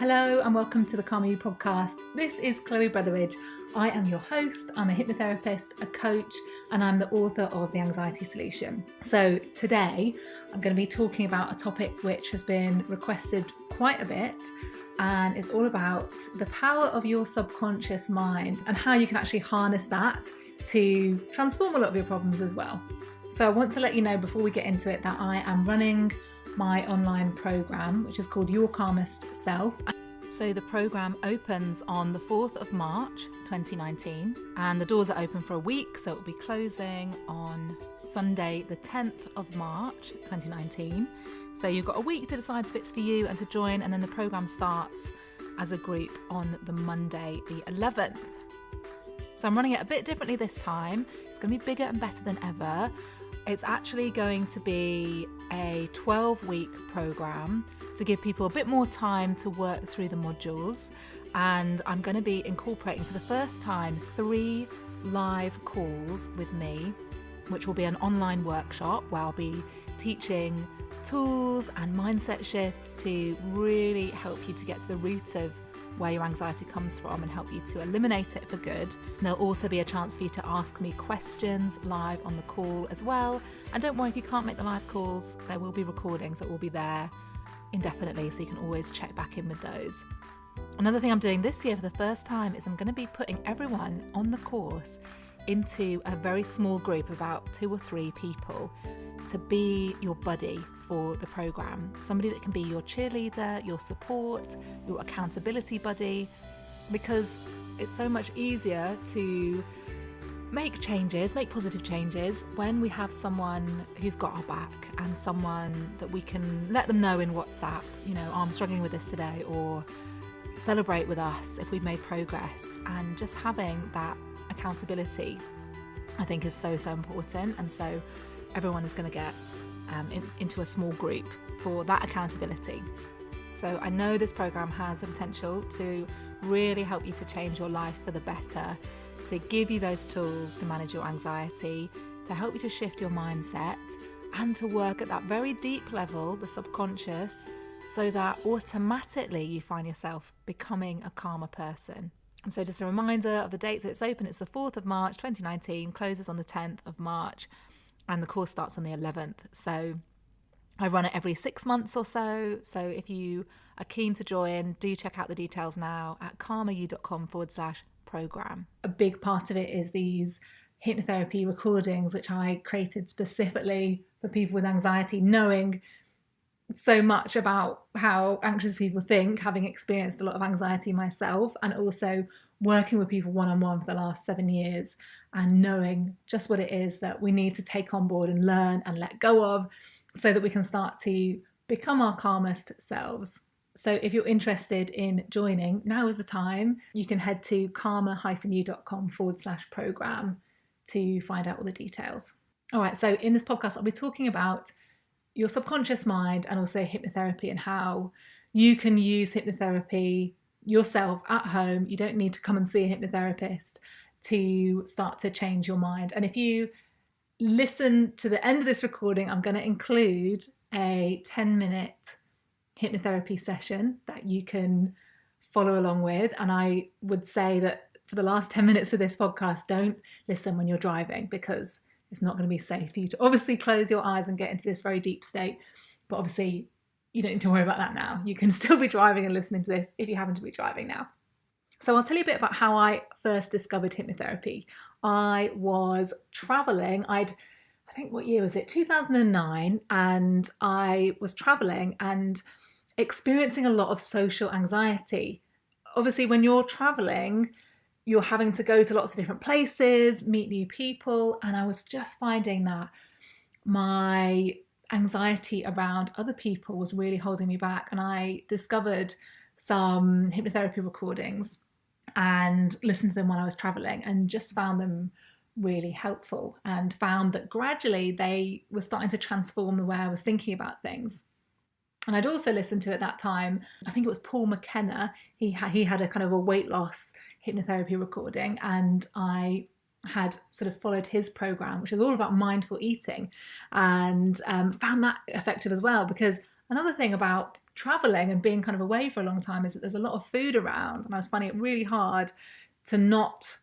Hello and welcome to the Calm You podcast. This is Chloe Brotheridge. I am your host. I'm a hypnotherapist, a coach, and I'm the author of The Anxiety Solution. So today I'm going to be talking about a topic which has been requested quite a bit, and it's all about the power of your subconscious mind and how you can actually harness that to transform a lot of your problems as well. So I want to let you know before we get into it that I am running my online program, which is called Your Calmest Self. So the program opens on the 4th of March 2019, and the doors are open for a week, so it will be closing on Sunday the 10th of March 2019. So you've got a week to decide if it's for you and to join, and then the program starts as a group on the Monday the 11th. So I'm running it a bit differently this time. It's going to be bigger and better than ever. It's actually going to be a 12-week program to give people a bit more time to work through the modules. And I'm going to be incorporating for the first time 3 live calls with me, which will be an online workshop where I'll be teaching tools and mindset shifts to really help you to get to the root of where your anxiety comes from and help you to eliminate it for good. There'll also be a chance for you to ask me questions live on the call as well. And don't worry if you can't make the live calls, there will be recordings that will be there indefinitely, so you can always check back in with those. Another thing I'm doing this year for the first time is I'm going to be putting everyone on the course into a very small group, about 2 or 3 people, to be your buddy for the program. Somebody that can be your cheerleader, your support, your accountability buddy, because it's so much easier to make changes, make positive changes when we have someone who's got our back and someone that we can let them know in WhatsApp, I'm struggling with this today, or celebrate with us if we've made progress. And just having that accountability, I think, is so important. And so everyone is going to get into a small group for that accountability. So I know this program has the potential to really help you to change your life for the better, to give you those tools to manage your anxiety, to help you to shift your mindset, and to work at that very deep level, the subconscious, so that automatically you find yourself becoming a calmer person. And so just a reminder of the dates that it's open. It's the 4th of March 2019, closes on the 10th of March, and the course starts on the 11th. So I run it every 6 months or so. So if you are keen to join, do check out the details now at calmeryou.com/program. A big part of it is these hypnotherapy recordings, which I created specifically for people with anxiety, knowing so much about how anxious people think, having experienced a lot of anxiety myself, and also working with people one-on-one for the last 7 years, and knowing just what it is that we need to take on board and learn and let go of, so that we can start to become our calmest selves. So if you're interested in joining, now is the time. You can head to calmer-you.com/program to find out all the details. All right, so in this podcast, I'll be talking about your subconscious mind and also hypnotherapy, and how you can use hypnotherapy yourself at home. You don't need to come and see a hypnotherapist to start to change your mind. And if you listen to the end of this recording, I'm going to include a 10-minute hypnotherapy session that you can follow along with. And I would say that for the last 10 minutes of this podcast, don't listen when you're driving, because it's not going to be safe for you to obviously close your eyes and get into this very deep state. But obviously, you don't need to worry about that now. You can still be driving and listening to this if you happen to be driving now. So I'll tell you a bit about how I first discovered hypnotherapy. I was traveling. I think, what year was it? 2009. And I was traveling and experiencing a lot of social anxiety. Obviously, when you're traveling, you're having to go to lots of different places, meet new people. And I was just finding that my anxiety around other people was really holding me back. And I discovered some hypnotherapy recordings and listened to them when I was traveling, and just found them really helpful, and found that gradually they were starting to transform the way I was thinking about things. And I'd also listened to, at that time, I think it was Paul McKenna. He had a kind of a weight loss hypnotherapy recording, and I had sort of followed his program, which is all about mindful eating, and found that effective as well. Because another thing about traveling and being kind of away for a long time is that there's a lot of food around, and I was finding it really hard to not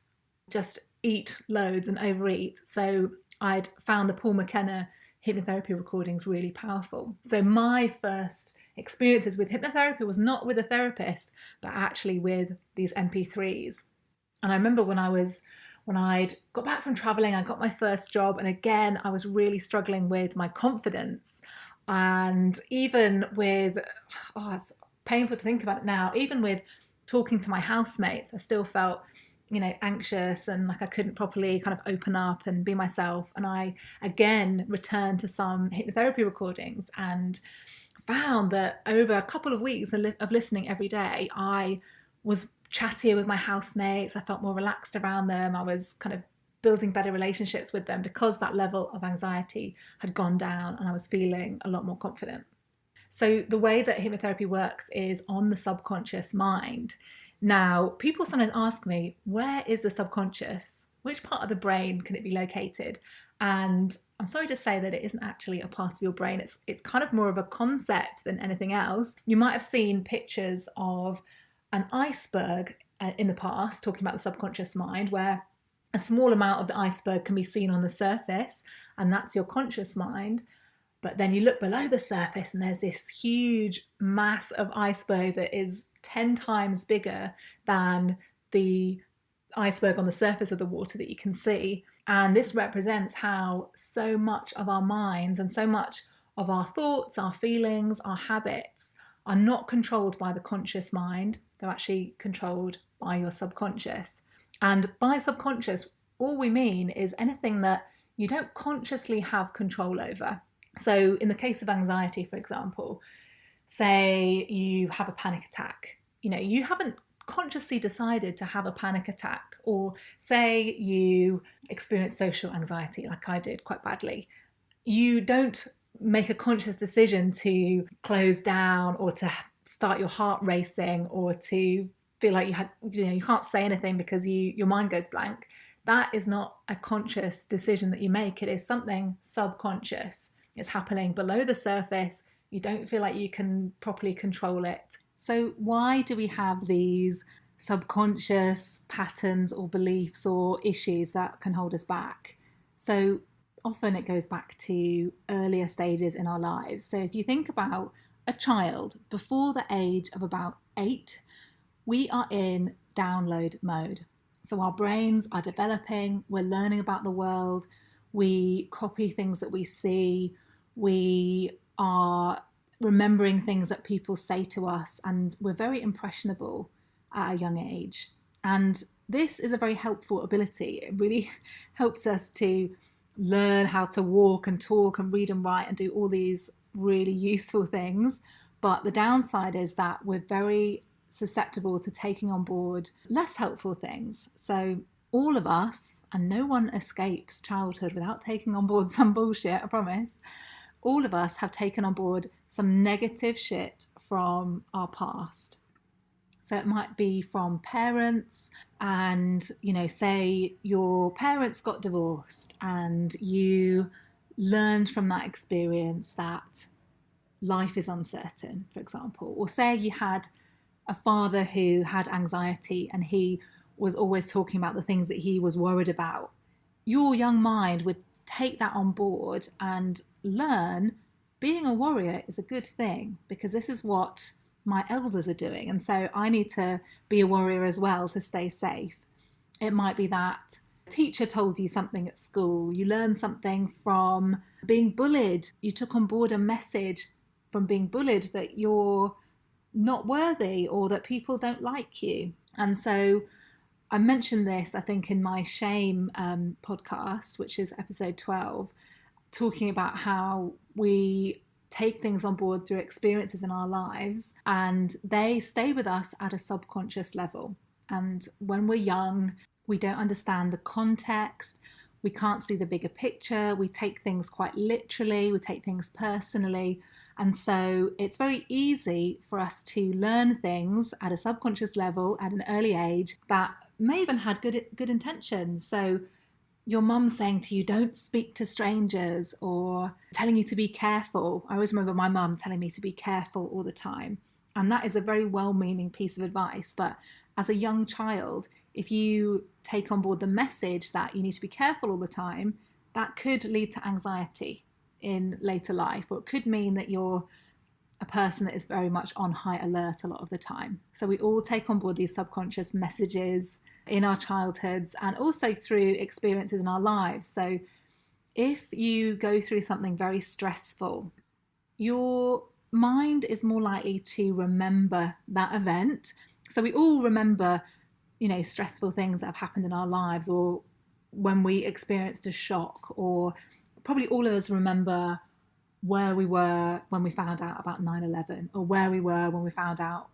just eat loads and overeat. So I'd found the Paul McKenna hypnotherapy recordings really powerful. So my first experiences with hypnotherapy was not with a therapist, but actually with these MP3s. And I remember when I'd got back from traveling, I got my first job, and again, I was really struggling with my confidence. And even with, it's painful to think about it now, even with talking to my housemates, I still felt, anxious and like I couldn't properly kind of open up and be myself. And I again returned to some hypnotherapy recordings and found that over a couple of weeks of listening every day, I was chattier with my housemates. I felt more relaxed around them. I was kind of building better relationships with them because that level of anxiety had gone down and I was feeling a lot more confident. So the way that hypnotherapy works is on the subconscious mind. Now, people sometimes ask me, where is the subconscious? Which part of the brain can it be located? And I'm sorry to say that it isn't actually a part of your brain. It's kind of more of a concept than anything else. You might have seen pictures of an iceberg in the past, talking about the subconscious mind, where a small amount of the iceberg can be seen on the surface, and that's your conscious mind. But then you look below the surface and there's this huge mass of iceberg that is 10 times bigger than the iceberg on the surface of the water that you can see. And this represents how so much of our minds and so much of our thoughts, our feelings, our habits are not controlled by the conscious mind. They're actually controlled by your subconscious. And by subconscious, all we mean is anything that you don't consciously have control over. So in the case of anxiety, for example, say you have a panic attack. You haven't consciously decided to have a panic attack, or say you experience social anxiety like I did quite badly. You don't make a conscious decision to close down or to start your heart racing or to feel like you can't say anything because your mind goes blank. That is not a conscious decision that you make. It is something subconscious. It's happening below the surface. You don't feel like you can properly control it. So why do we have these subconscious patterns or beliefs or issues that can hold us back? So often it goes back to earlier stages in our lives. So if you think about a child before the age of about 8, we are in download mode. So our brains are developing, we're learning about the world, we copy things that we see, we are remembering things that people say to us, and we're very impressionable at a young age. And this is a very helpful ability. It really helps us to learn how to walk and talk and read and write and do all these really useful things. But the downside is that we're very susceptible to taking on board less helpful things. So all of us, and no one escapes childhood without taking on board some bullshit, I promise, all of us have taken on board some negative shit from our past. So it might be from parents, and, say your parents got divorced and you learned from that experience that life is uncertain, for example. Or say you had a father who had anxiety and he was always talking about the things that he was worried about. Your young mind would take that on board and learn being a warrior is a good thing because this is what my elders are doing, and so I need to be a warrior as well to stay safe. It might be that a teacher told you something at school, you learned something from being bullied, you took on board a message from being bullied that you're not worthy or that people don't like you. And so I mentioned this, I think, in my shame podcast, which is episode 12, talking about how we take things on board through experiences in our lives and they stay with us at a subconscious level. And when we're young, we don't understand the context, we can't see the bigger picture, we take things quite literally, we take things personally. And so it's very easy for us to learn things at a subconscious level at an early age that may even had good intentions. So your mum saying to you, don't speak to strangers, or telling you to be careful. I always remember my mum telling me to be careful all the time. And that is a very well-meaning piece of advice. But as a young child, if you take on board the message that you need to be careful all the time, that could lead to anxiety in later life, or it could mean that you're a person that is very much on high alert a lot of the time. So we all take on board these subconscious messages in our childhoods and also through experiences in our lives. So if you go through something very stressful, your mind is more likely to remember that event. So we all remember, stressful things that have happened in our lives, or when we experienced a shock, or probably all of us remember where we were when we found out about 9/11, or where we were when we found out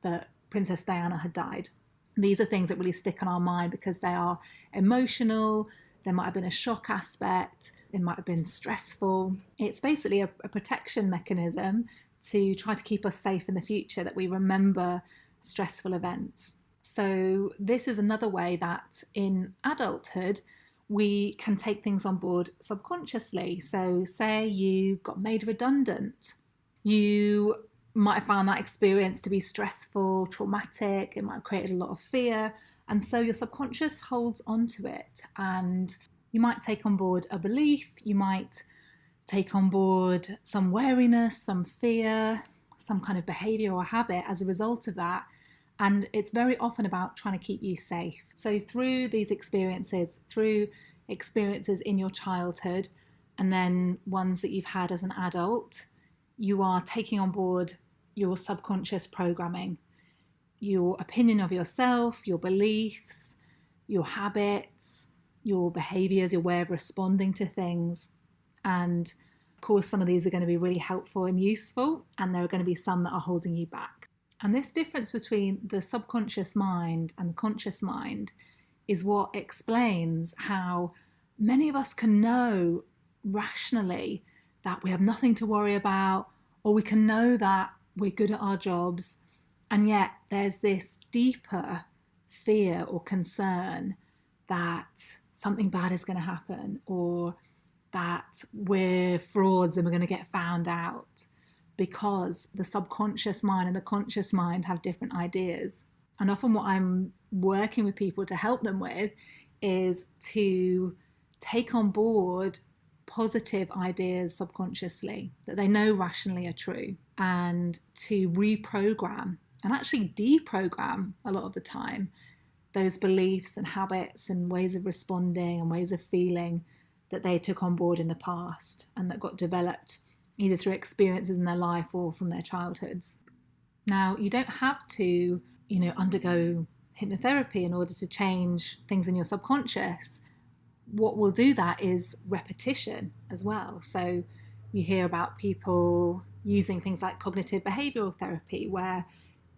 that Princess Diana had died. These are things that really stick in our mind because they are emotional. There might have been a shock aspect. It might have been stressful. It's basically a protection mechanism to try to keep us safe in the future, that we remember stressful events. So this is another way that in adulthood, we can take things on board subconsciously. So say you got made redundant. You might have found that experience to be stressful, traumatic. It might have created a lot of fear. And so your subconscious holds on to it. And you might take on board a belief. You might take on board some wariness, some fear, some kind of behavior or habit as a result of that. And it's very often about trying to keep you safe. So through these experiences, through experiences in your childhood, and then ones that you've had as an adult, you are taking on board your subconscious programming, your opinion of yourself, your beliefs, your habits, your behaviors, your way of responding to things. And of course, some of these are going to be really helpful and useful, and there are going to be some that are holding you back. And this difference between the subconscious mind and the conscious mind is what explains how many of us can know rationally that we have nothing to worry about, or we can know that we're good at our jobs, and yet there's this deeper fear or concern that something bad is going to happen, or that we're frauds and we're going to get found out, because the subconscious mind and the conscious mind have different ideas. And often what I'm working with people to help them with is to take on board positive ideas subconsciously that they know rationally are true, and to reprogram and actually deprogram a lot of the time those beliefs and habits and ways of responding and ways of feeling that they took on board in the past and that got developed either through experiences in their life or from their childhoods. Now, you don't have to, undergo hypnotherapy in order to change things in your subconscious. What will do that is repetition as well. So you hear about people using things like cognitive behavioral therapy, where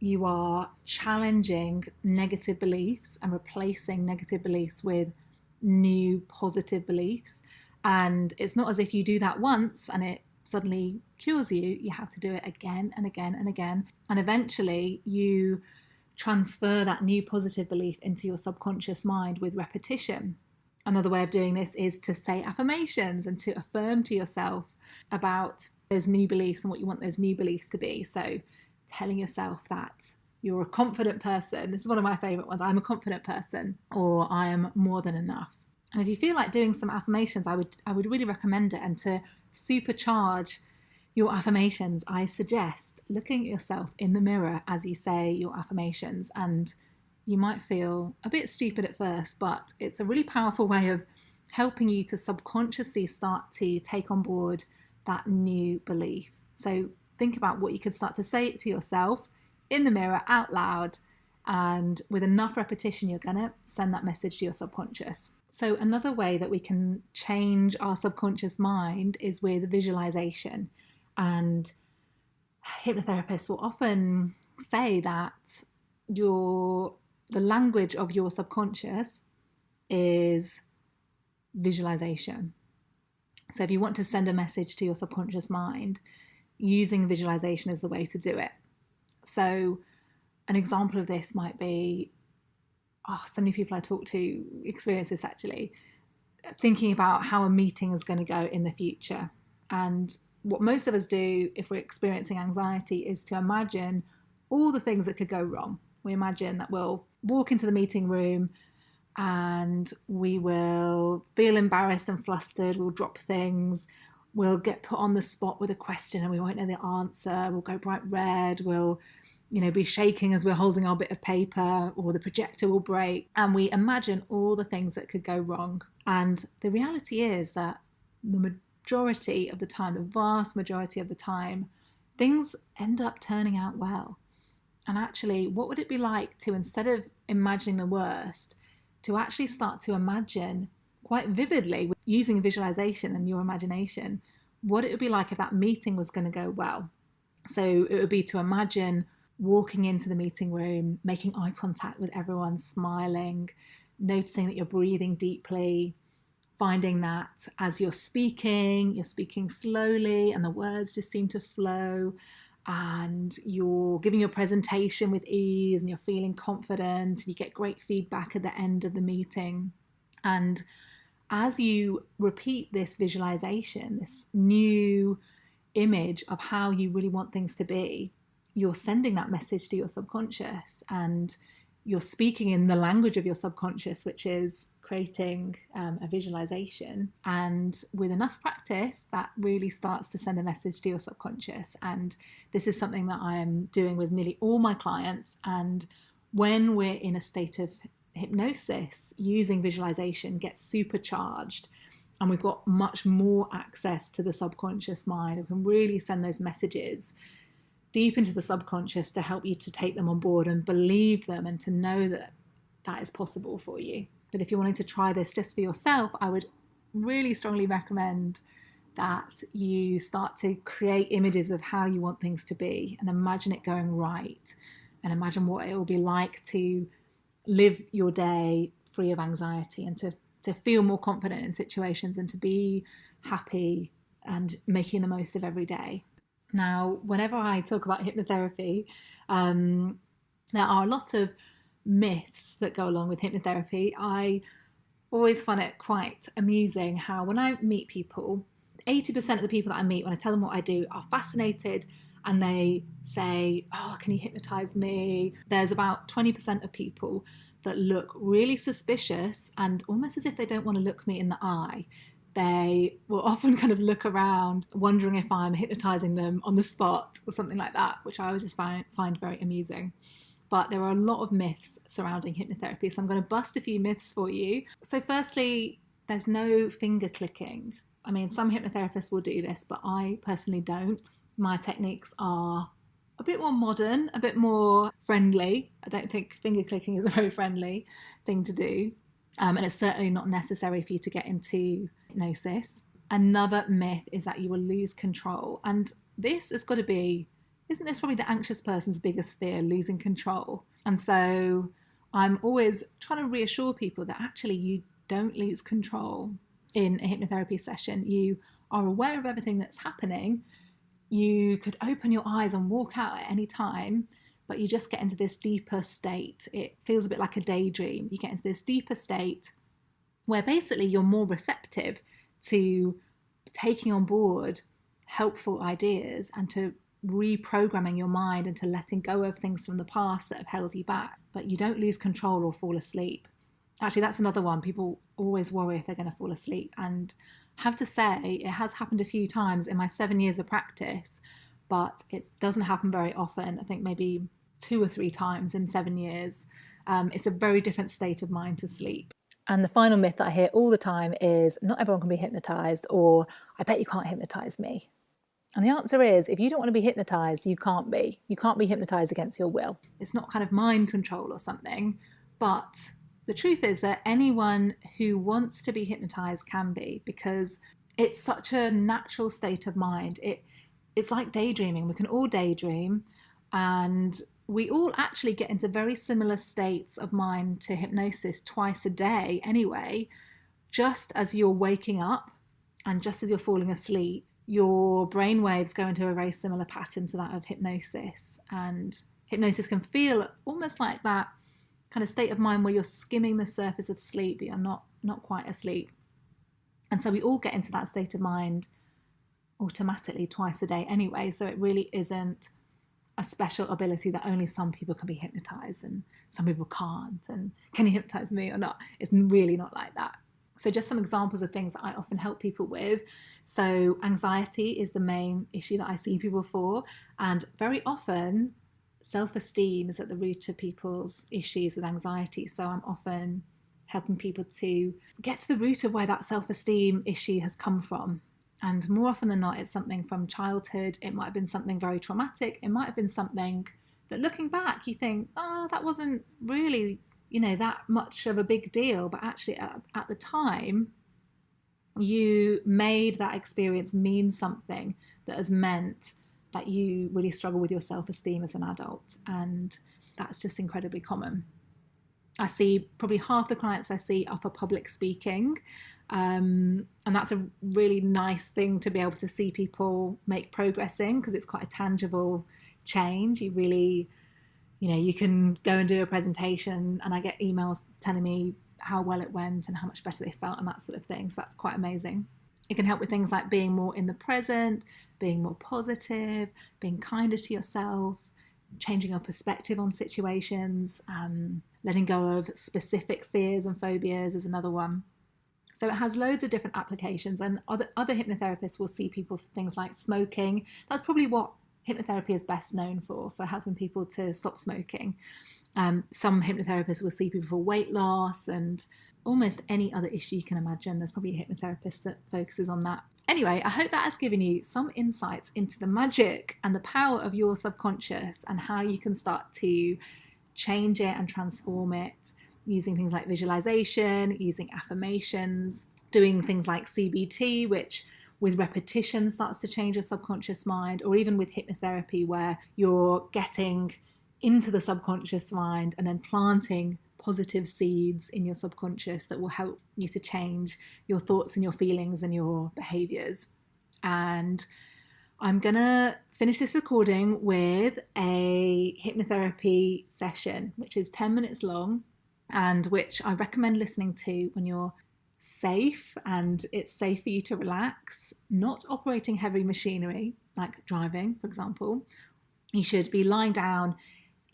you are challenging negative beliefs and replacing negative beliefs with new positive beliefs. And it's not as if you do that once and it suddenly cures you. You have to do it again and again and again. And eventually you transfer that new positive belief into your subconscious mind with repetition. Another way of doing this is to say affirmations and to affirm to yourself about those new beliefs and what you want those new beliefs to be. So telling yourself that you're a confident person. This is one of my favorite ones. I'm a confident person, or I am more than enough. And if you feel like doing some affirmations, I would really recommend it. And to supercharge your affirmations, I suggest looking at yourself in the mirror as you say your affirmations. And you might feel a bit stupid at first, but it's a really powerful way of helping you to subconsciously start to take on board that new belief. So think about what you could start to say to yourself in the mirror out loud, and with enough repetition, you're going to send that message to your subconscious. So another way that we can change our subconscious mind is with visualization. And hypnotherapists will often say that the language of your subconscious is visualization. So if you want to send a message to your subconscious mind, using visualization is the way to do it. So an example of this might be, so many people I talk to experience this actually. thinking about how a meeting is going to go in the future. And what most of us do if we're experiencing anxiety is to imagine all the things that could go wrong. We imagine that we'll walk into the meeting room and we will feel embarrassed and flustered, we'll drop things, we'll get put on the spot with a question and we won't know the answer, we'll go bright red, we'll be shaking as we're holding our bit of paper, or the projector will break, and we imagine all the things that could go wrong. And the reality is that the majority of the time, the vast majority of the time, things end up turning out well. And actually, what would it be like to, instead of imagining the worst, to actually start to imagine quite vividly, using visualization and your imagination, what it would be like if that meeting was going to go well. So it would be to imagine walking into the meeting room, making eye contact with everyone, smiling, noticing that you're breathing deeply, finding that as you're speaking slowly and the words just seem to flow, and you're giving your presentation with ease and you're feeling confident and you get great feedback at the end of the meeting. And as you repeat this visualization, this new image of how you really want things to be, you're sending that message to your subconscious, and you're speaking in the language of your subconscious, which is creating a visualization. And with enough practice, that really starts to send a message to your subconscious. And this is something that I'm doing with nearly all my clients. And when we're in a state of hypnosis, using visualization gets supercharged, and we've got much more access to the subconscious mind and can really send those messages deep into the subconscious to help you to take them on board and believe them, and to know that that is possible for you. But if you're wanting to try this just for yourself, I would really strongly recommend that you start to create images of how you want things to be and imagine it going right, and imagine what it will be like to live your day free of anxiety, and to feel more confident in situations, and to be happy and making the most of every day. Now, whenever I talk about hypnotherapy, there are a lot of myths that go along with hypnotherapy. I always find it quite amusing how when I meet people, 80% of the people that I meet, when I tell them what I do, are fascinated and they say, "Oh, can you hypnotize me?" There's about 20% of people that look really suspicious and almost as if they don't want to look me in the eye. They will often kind of look around wondering if I'm hypnotizing them on the spot or something like that, which I always just find very amusing. But there are a lot of myths surrounding hypnotherapy, so I'm going to bust a few myths for you. So firstly, there's no finger clicking. I mean, some hypnotherapists will do this, but I personally don't. My techniques are a bit more modern, a bit more friendly. I don't think finger clicking is a very friendly thing to do. And it's certainly not necessary for you to get into hypnosis. Another myth is that you will lose control. And this has got to be, isn't this probably the anxious person's biggest fear, losing control? And so I'm always trying to reassure people that actually you don't lose control in a hypnotherapy session. You are aware of everything that's happening. You could open your eyes and walk out at any time, but you just get into this deeper state. It feels a bit like a daydream. You get into this deeper state where basically you're more receptive to taking on board helpful ideas and to reprogramming your mind and to letting go of things from the past that have held you back. But you don't lose control or fall asleep. Actually, that's another one. People always worry if they're going to fall asleep. And I have to say, it has happened a few times in my 7 years of practice, but it doesn't happen very often. I think maybe 2 or 3 times in 7 years. It's a very different state of mind to sleep. And the final myth that I hear all the time is not everyone can be hypnotized, or I bet you can't hypnotize me. And the answer is, if you don't want to be hypnotized, you can't be. You can't be hypnotized against your will. It's not kind of mind control or something, but the truth is that anyone who wants to be hypnotized can be, because it's such a natural state of mind. It's like daydreaming. We can all daydream, and we all actually get into very similar states of mind to hypnosis twice a day anyway. Just as you're waking up and just as you're falling asleep, your brain waves go into a very similar pattern to that of hypnosis. And hypnosis can feel almost like that kind of state of mind where you're skimming the surface of sleep, but you're not quite asleep. And so we all get into that state of mind automatically twice a day anyway. So it really isn't a special ability that only some people can be hypnotized and some people can't. And can you hypnotize me or not? It's really not like that. So just some examples of things that I often help people with. So anxiety is the main issue that I see people for. And very often self-esteem is at the root of people's issues with anxiety. So I'm often helping people to get to the root of where that self-esteem issue has come from. And more often than not, it's something from childhood. It might have been something very traumatic. It might have been something that looking back, you think, oh, that wasn't really, that much of a big deal. But actually at the time, you made that experience mean something that has meant that you really struggle with your self-esteem as an adult. And that's just incredibly common. I see probably half the clients I see are for public speaking. And that's a really nice thing to be able to see people make progress in, because it's quite a tangible change. You really, you can go and do a presentation and I get emails telling me how well it went and how much better they felt and that sort of thing. So that's quite amazing. It can help with things like being more in the present, being more positive, being kinder to yourself, changing your perspective on situations, letting go of specific fears and phobias is another one. So it has loads of different applications, and other hypnotherapists will see people for things like smoking. That's probably what hypnotherapy is best known for helping people to stop smoking. Some hypnotherapists will see people for weight loss and almost any other issue you can imagine. There's probably a hypnotherapist that focuses on that. Anyway, I hope that has given you some insights into the magic and the power of your subconscious and how you can start to change it and transform it using things like visualization, using affirmations, doing things like CBT, which with repetition starts to change your subconscious mind, or even with hypnotherapy where you're getting into the subconscious mind and then planting positive seeds in your subconscious that will help you to change your thoughts and your feelings and your behaviors. And I'm gonna finish this recording with a hypnotherapy session, which is 10 minutes long and which I recommend listening to when you're safe and it's safe for you to relax, not operating heavy machinery like driving, for example. You should be lying down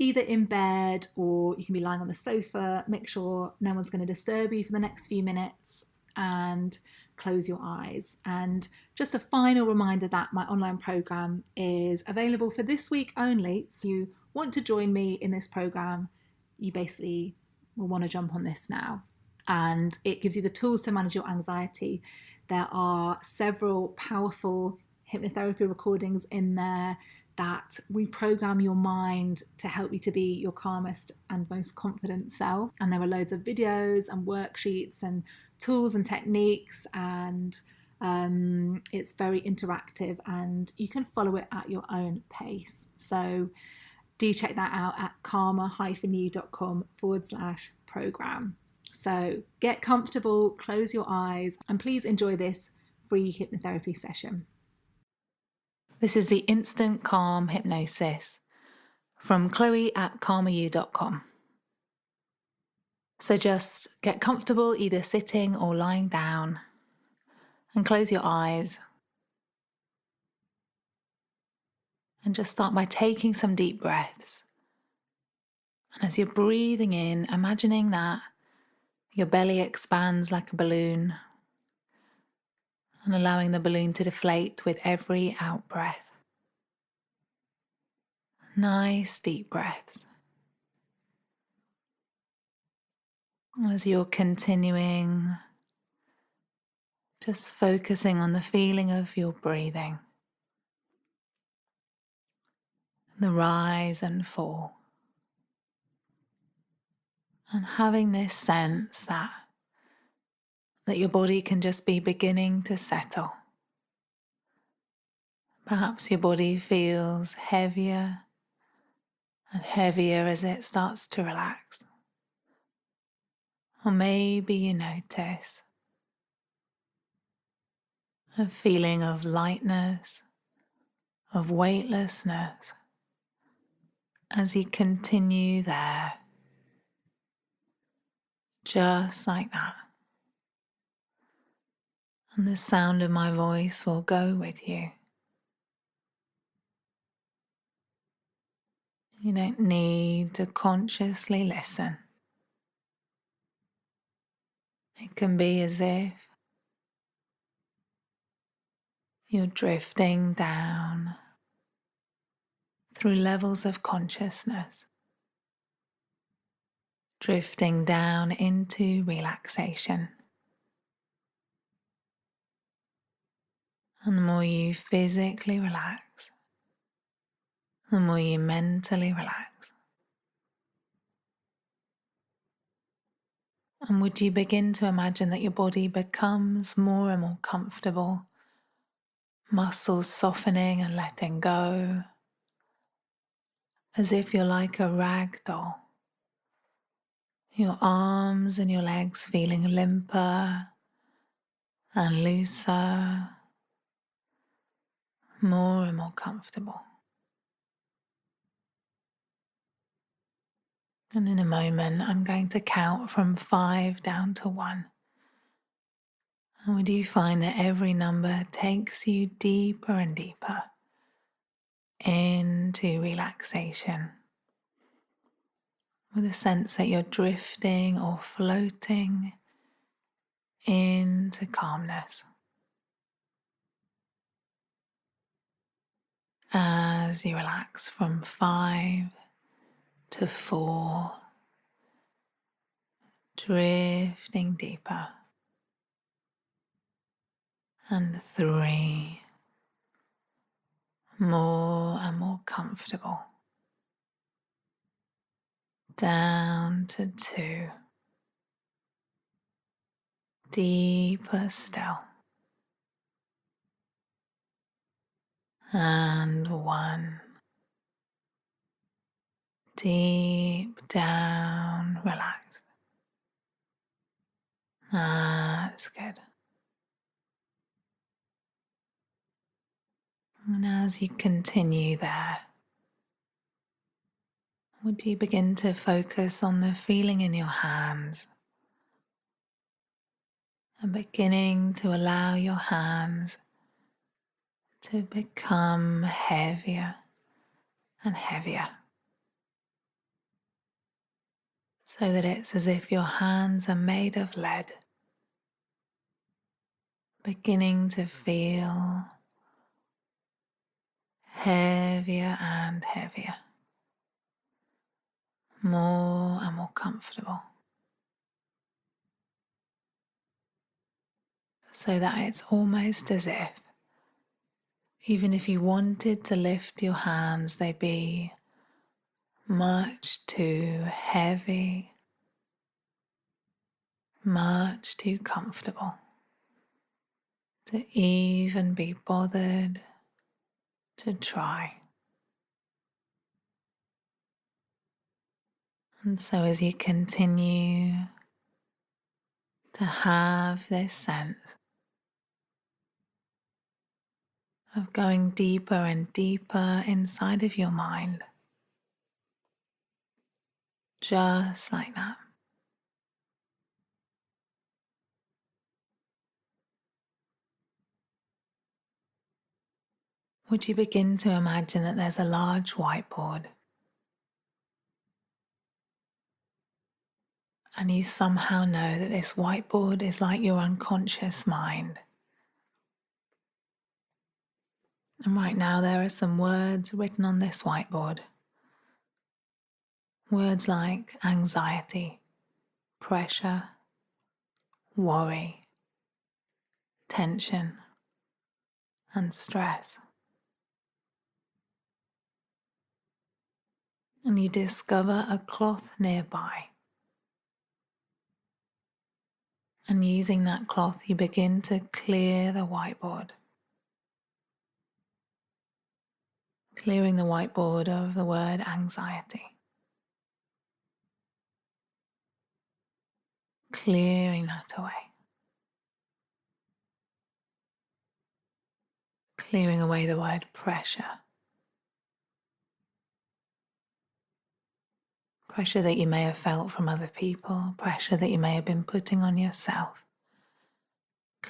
either in bed or you can be lying on the sofa. Make sure no one's going to disturb you for the next few minutes and close your eyes. And just a final reminder that my online program is available for this week only. So if you want to join me in this program, you basically will want to jump on this now. And it gives you the tools to manage your anxiety. There are several powerful hypnotherapy recordings in there that reprogram your mind to help you to be your calmest and most confident self. And there are loads of videos and worksheets and tools and techniques, and it's very interactive and you can follow it at your own pace. So do check that out at karma-u.com/program. So get comfortable, close your eyes, and please enjoy this free hypnotherapy session. This is the Instant Calm Hypnosis from Chloe at karma-u.com. So just get comfortable either sitting or lying down and close your eyes. And just start by taking some deep breaths. And as you're breathing in, imagining that your belly expands like a balloon and allowing the balloon to deflate with every out-breath. Nice deep breaths. As you're continuing, just focusing on the feeling of your breathing, the rise and fall, and having this sense that your body can just be beginning to settle. Perhaps your body feels heavier and heavier as it starts to relax. Or maybe you notice a feeling of lightness, of weightlessness, as you continue there, just like that. And the sound of my voice will go with you. You don't need to consciously listen. It can be as if you're drifting down through levels of consciousness, drifting down into relaxation. And the more you physically relax, the more you mentally relax. And would you begin to imagine that your body becomes more and more comfortable, muscles softening and letting go, as if you're like a rag doll. Your arms and your legs feeling limper and looser, more and more comfortable. And in a moment, I'm going to count from 5 down to 1. And would you find that every number takes you deeper and deeper into relaxation, with a sense that you're drifting or floating into calmness. As you relax from 5 to 4, drifting deeper, and 3, more and more comfortable, down to 2, deeper still, and 1, deep down, relaxed. That's good. And as you continue there, would you begin to focus on the feeling in your hands and beginning to allow your hands to become heavier and heavier, so that it's as if your hands are made of lead, beginning to feel heavier and heavier, more and more comfortable, so that it's almost as if, even if you wanted to lift your hands, they'd be much too heavy, much too comfortable to even be bothered to try. And so as you continue to have this sense of going deeper and deeper inside of your mind, just like that, would you begin to imagine that there's a large whiteboard, and you somehow know that this whiteboard is like your unconscious mind. And right now there are some words written on this whiteboard. Words like anxiety, pressure, worry, tension, and stress. And you discover a cloth nearby. And using that cloth, you begin to clear the whiteboard. Clearing the whiteboard of the word anxiety. Clearing that away. Clearing away the word pressure. Pressure that you may have felt from other people, pressure that you may have been putting on yourself.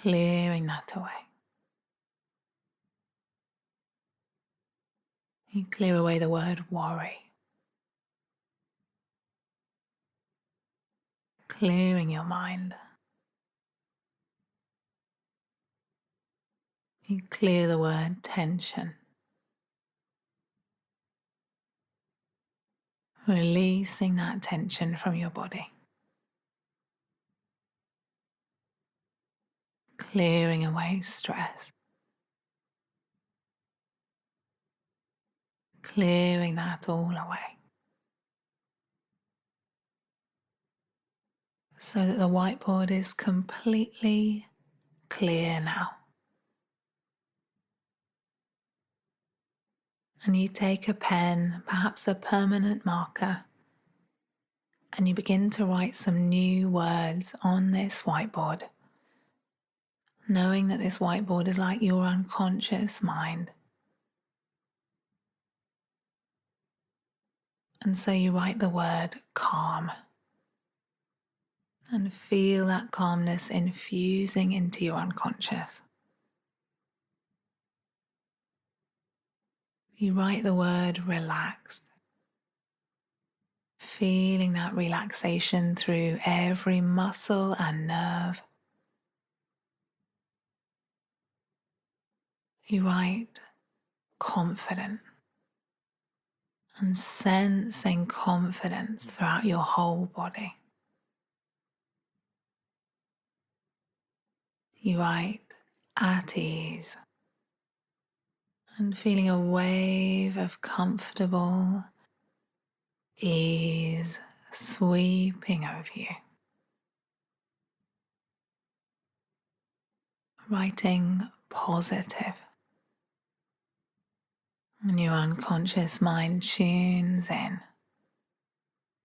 clearing that away. You clear away the word worry, clearing your mind. You clear the word tension, releasing that tension from your body, clearing away stress, clearing that all away, so that the whiteboard is completely clear now. And you take a pen, perhaps a permanent marker, and you begin to write some new words on this whiteboard, knowing that this whiteboard is like your unconscious mind. And so you write the word calm and feel that calmness infusing into your unconscious. You write the word relaxed, feeling that relaxation through every muscle and nerve. You write confident and sensing confidence throughout your whole body. You write at ease and feeling a wave of comfortable ease sweeping over you. Writing positive, and your unconscious mind tunes in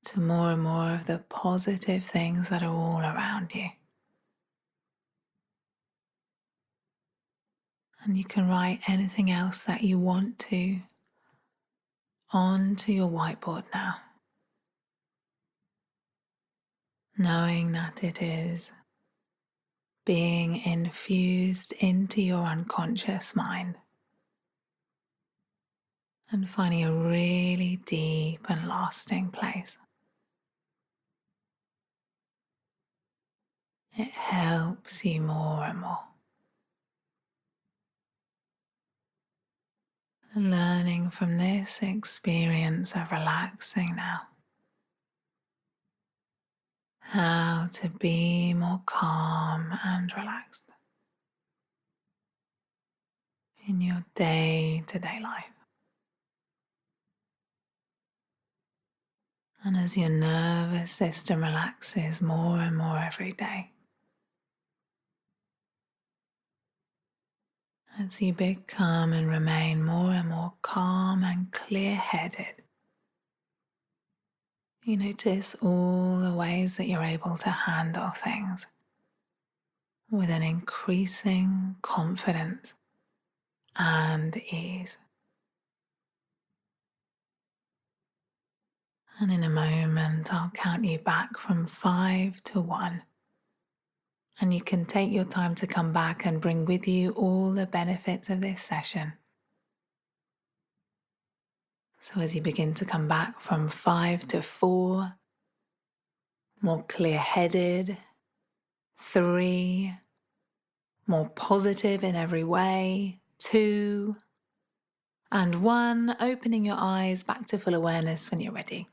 to more and more of the positive things that are all around you. And you can write anything else that you want to onto your whiteboard now, knowing that it is being infused into your unconscious mind and finding a really deep and lasting place. It helps you more and more. Learning from this experience of relaxing now, how to be more calm and relaxed in your day-to-day life. And as your nervous system relaxes more and more every day, as you become and remain more and more calm and clear-headed, you notice all the ways that you're able to handle things with an increasing confidence and ease. And in a moment, I'll count you back from 5 to 1. And you can take your time to come back and bring with you all the benefits of this session. So as you begin to come back from 5 to 4, more clear-headed, 3, more positive in every way, 2, and 1, opening your eyes back to full awareness when you're ready.